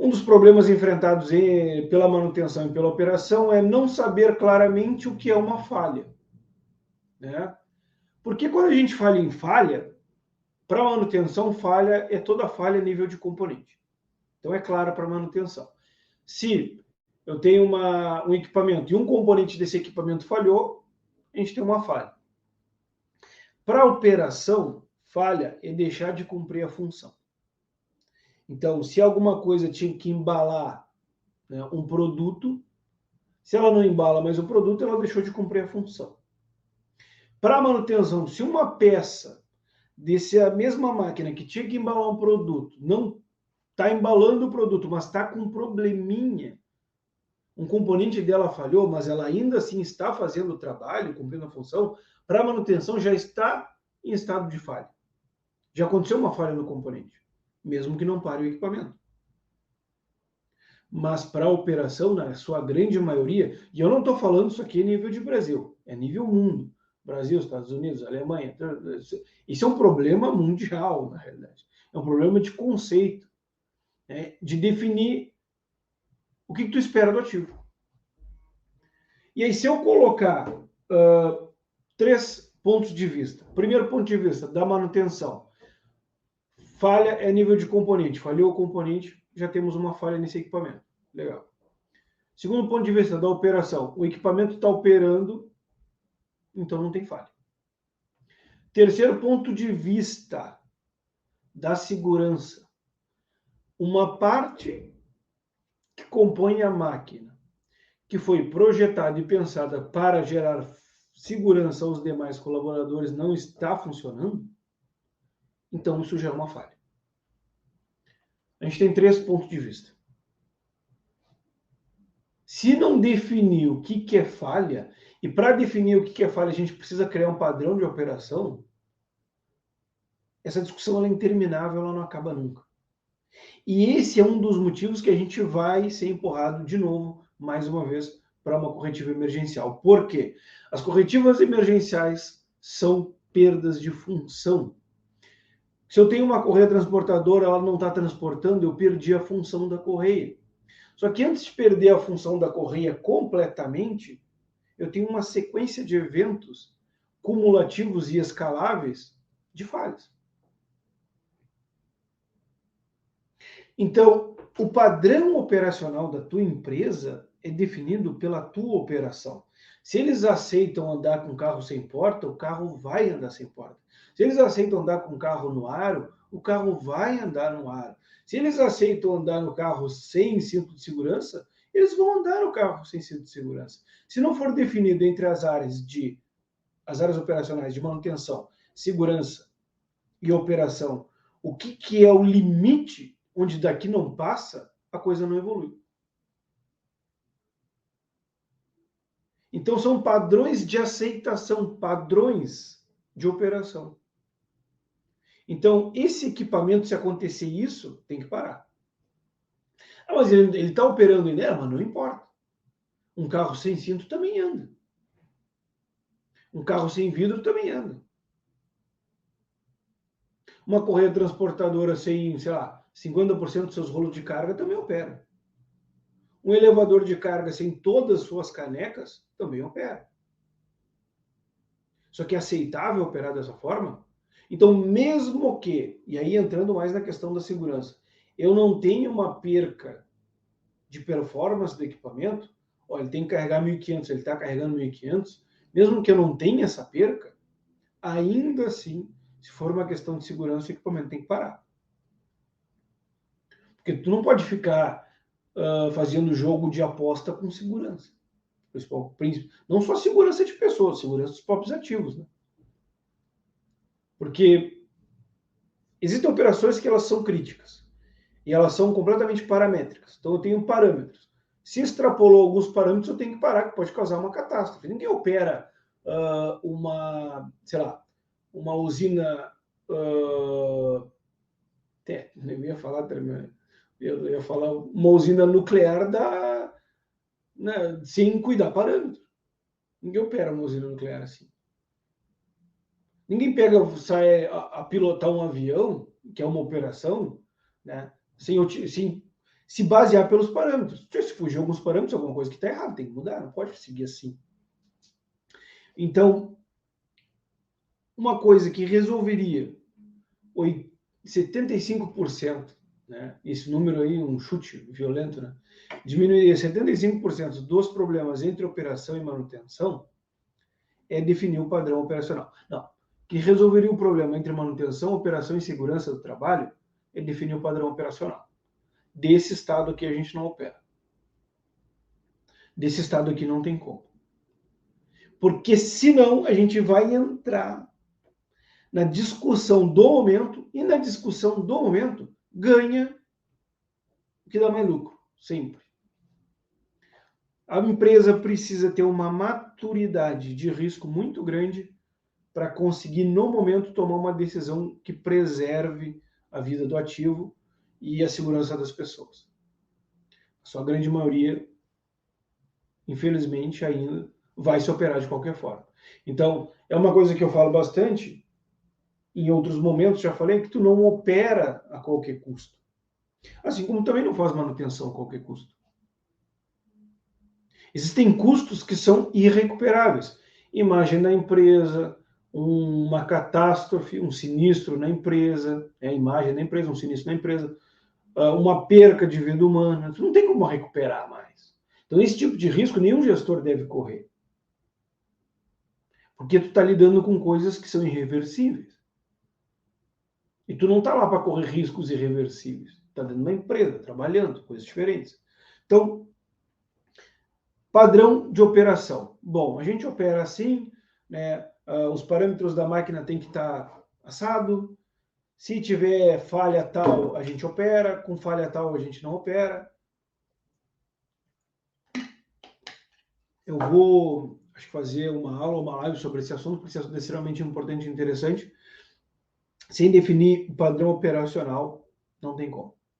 Um dos problemas enfrentados pela manutenção e pela operação é não saber claramente o que é uma falha, né? Porque quando a gente fala em falha, para manutenção, falha é toda falha a nível de componente. Então é clara para manutenção. Se eu tenho um equipamento e um componente desse equipamento falhou, a gente tem uma falha. Para operação, falha é deixar de cumprir a função. Então, se alguma coisa tinha que embalar, né, um produto, se ela não embala mais o produto, ela deixou de cumprir a função. Para manutenção, se uma peça dessa mesma máquina que tinha que embalar um produto não está embalando o produto, mas está com um probleminha, um componente dela falhou, mas ela ainda assim está fazendo o trabalho, cumprindo a função, para manutenção já está em estado de falha. Já aconteceu uma falha no componente, mesmo que não pare o equipamento. Mas para a operação, na sua grande maioria, e eu não estou falando isso aqui a nível de Brasil, é nível mundo. Brasil, Estados Unidos, Alemanha. Isso é um problema mundial, na realidade. É um problema de conceito, né? De definir o que tu espera do ativo. E aí, se eu colocar 3 pontos de vista. Primeiro ponto de vista, da manutenção. Falha é nível de componente. Falhou o componente, já temos uma falha nesse equipamento. Legal. Segundo ponto de vista, da operação. O equipamento está operando, então não tem falha. Terceiro ponto de vista, da segurança. Uma parte que compõe a máquina, que foi projetada e pensada para gerar segurança aos demais colaboradores, não está funcionando, então isso já é uma falha. A gente tem 3 pontos de vista. Se não definir o que é falha, e para definir o que é falha a gente precisa criar um padrão de operação, essa discussão é interminável, ela não acaba nunca. E esse é um dos motivos que a gente vai ser empurrado de novo, mais uma vez, para uma corretiva emergencial. Por quê? As corretivas emergenciais são perdas de função. Se eu tenho uma correia transportadora, ela não está transportando, eu perdi a função da correia. Só que antes de perder a função da correia completamente, eu tenho uma sequência de eventos cumulativos e escaláveis de falhas. Então, o padrão operacional da tua empresa é definido pela tua operação. Se eles aceitam andar com carro sem porta, o carro vai andar sem porta. Se eles aceitam andar com carro no aro, o carro vai andar no aro. Se eles aceitam andar no carro sem cinto de segurança, eles vão andar no carro sem cinto de segurança. Se não for definido entre as áreas operacionais de manutenção, segurança e operação, o que é o limite onde daqui não passa, a coisa não evolui. Então são padrões de aceitação, padrões de operação. Então, esse equipamento, se acontecer isso, tem que parar. Ah, mas ele está operando em nela, mas não importa. Um carro sem cinto também anda. Um carro sem vidro também anda. Uma correia transportadora sem, sei lá, 50% dos seus rolos de carga também opera. Um elevador de carga sem todas as suas canecas também opera. Só que é aceitável operar dessa forma? Então, mesmo que, e aí entrando mais na questão da segurança, eu não tenho uma perca de performance do equipamento, ó, ele tem que carregar 1.500, ele está carregando 1.500, mesmo que eu não tenha essa perca, ainda assim, se for uma questão de segurança, o equipamento tem que parar. Porque tu não pode ficar fazendo jogo de aposta com segurança. Não só segurança de pessoas, segurança dos próprios ativos, né? Porque existem operações que elas são críticas e elas são completamente paramétricas. Então eu tenho parâmetros. Se extrapolou alguns parâmetros, eu tenho que parar, que pode causar uma catástrofe. Ninguém opera sei lá, uma usina. Eu ia falar uma usina nuclear né, sem cuidar parâmetros. Ninguém opera uma usina nuclear assim. Ninguém sai a pilotar um avião, que é uma operação, né, sem se basear pelos parâmetros. Se fugir alguns parâmetros, alguma coisa que está errada, tem que mudar, não pode seguir assim. Então, uma coisa que resolveria 75%, né? Esse número aí, um chute violento, né? Diminuiria 75% dos problemas entre operação e manutenção, é definir o padrão operacional. Não, que resolveria o problema entre manutenção, operação e segurança do trabalho, é definir o padrão operacional. Desse estado aqui a gente não opera. Desse estado aqui não tem como. Porque senão a gente vai entrar na discussão do momento, e na discussão do momento ganha o que dá mais lucro, sempre. A empresa precisa ter uma maturidade de risco muito grande para conseguir, no momento, tomar uma decisão que preserve a vida do ativo e a segurança das pessoas. A sua grande maioria, infelizmente, ainda vai se operar de qualquer forma. Então, é uma coisa que eu falo bastante, em outros momentos já falei, que tu não opera a qualquer custo. Assim como também não faz manutenção a qualquer custo. Existem custos que são irrecuperáveis. Imagem da empresa, uma catástrofe, um sinistro na empresa, a imagem da empresa, um sinistro na empresa, uma perca de vida humana. Tu não tem como recuperar mais. Então, esse tipo de risco nenhum gestor deve correr. Porque tu está lidando com coisas que são irreversíveis. E tu não está lá para correr riscos irreversíveis. Tu está dentro de uma empresa, trabalhando, coisas diferentes. Então, padrão de operação. Bom, a gente opera assim, né? Os parâmetros da máquina tem que estar assado. Se tiver falha tal, a gente opera. Com falha tal, a gente não opera. Eu vou, acho que fazer uma aula, uma live sobre esse assunto, porque esse assunto é extremamente importante e interessante. Sem definir o padrão operacional, não tem como.